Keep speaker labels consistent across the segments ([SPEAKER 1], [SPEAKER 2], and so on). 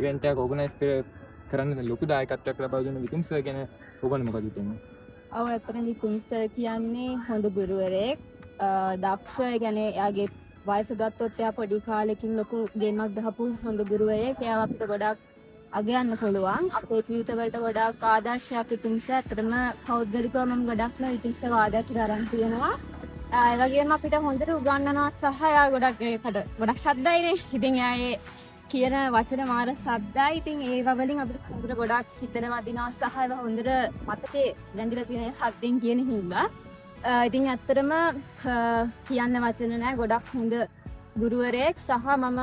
[SPEAKER 1] Event එකක් organise කරන්න ලොකු දායකත්වයක් ලබා දුන්න විතුම් සර් ගැන ඔබට මොකද හිතෙන්නේ?
[SPEAKER 2] ඔව් ඇත්තටම විතුම් සර් කියන්නේ හොඳ ගුරුවරයෙක්. දක්ෂ කියන්නේ එයාගේ වයස ගත්තොත් එයා පොඩි කාලෙකින් ලොකු ගේමක් දහපු හොඳ ගුරුවරයෙක්. එයා අපිට ගොඩක් අගයන්න පුළුවන්. අපේ ජීවිතවලට ගොඩක් ආදර්ශයක් විතුම් සර්. ඇත්තටම පෞද්ගලිකව මම ගොඩක්ම විතුම් සර් ආදර්ශ කරන් තියෙනවා. ඒ වගේම අපිට හොඳට උගන්වනවා සහ එයා ගොඩක් ඒකට ගොඩක් ශබ්දයිනේ. ඉතින් එයා කියන වචන මාර සද්දයි. ඉතින් ඒවා වලින් අපිට ගොඩක් හිතන වදිනවා සහ ඒවා හොඳට මතකේ රැඳිලා තියෙන සද්දෙන් කියන හින්දා. ඉතින් ඇත්තටම කියන්න වචන නැහැ. ගොඩක් හොඳ ගුරුවරයෙක් සහ මම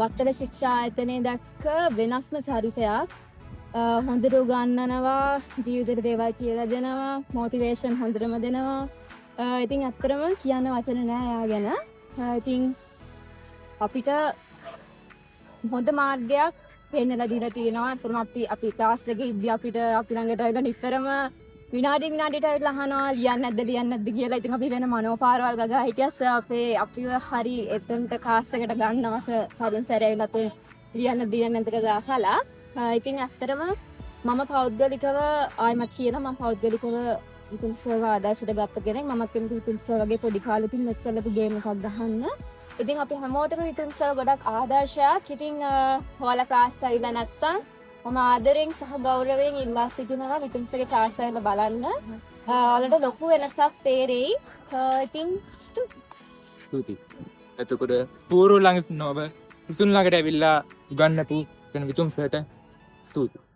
[SPEAKER 2] වත්තල ශික්ෂා ආයතනයේ දැක්ක වෙනස්ම චරිතයක්. හොඳට උගන්වනවා, ජීවිතේට දේවල් කියලා දෙනවා, මොටිවේෂන් හොඳටම දෙනවා. ඉතින් ඇත්තටම කියන්න වචන නැහැ එයා ගැන. ඉතින් අපිට හොඳ මාර්ගයක් පෙන්නලා දීලා තියෙනවා. අතරම අපි ක්ලාස් එකේ ඉද්දි අපිට අපි ළඟට ඇවිල්ලා නිතරම විනාඩියට ඇවිල්ලා අහනවා ලියන්නේ නැද්ද කියලා. ඉතින් අපි වෙන මනෝපාරවල් ගගා හිටියස් අපිව හරි එතනට ක්ලාස් එකට ගන්නවස සරින් සැරේ ඇවිල්ලා අපේ ලියන්නේ නැද්ද කියලා අහලා. ඉතින් ඇත්තටම මම පෞද්ගලිකව ආයිමත් කියනවා මම පෞද්ගලිකව විතුම් සර්ව ආදර්ශයට ගත්ත කෙනෙක්. මමත් කෙනෙක් විතුම් සර් වගේ පොඩි කාලේ ඉතින් මෙච්චරලපු ගේම් එකක් ගහන්න. ඉතින් අපි හැමෝටම විතුම් සර් ගොඩක් ආදර්ශයක්. ඉතින් ඔයාලා ක්ලාස් ඇවිල්ලා නැත්තම් මම ආදරෙන් සහ ගෞරවයෙන් ඉල්ලා සිටිනවා විතුම් සර්ගේ ක්ලාස් ඇවිල්ලා බලන්න. ඔයාලට ලොකු වෙනසක් තේරෙයි. ඉතින්
[SPEAKER 1] ස්තුතියි. එතකොට පූර්ව ළඟ නොබ සුසුන් ළඟට ඇවිල්ලා උගන්වපු කෙන විතුම් සර්ට ස්තුතියි.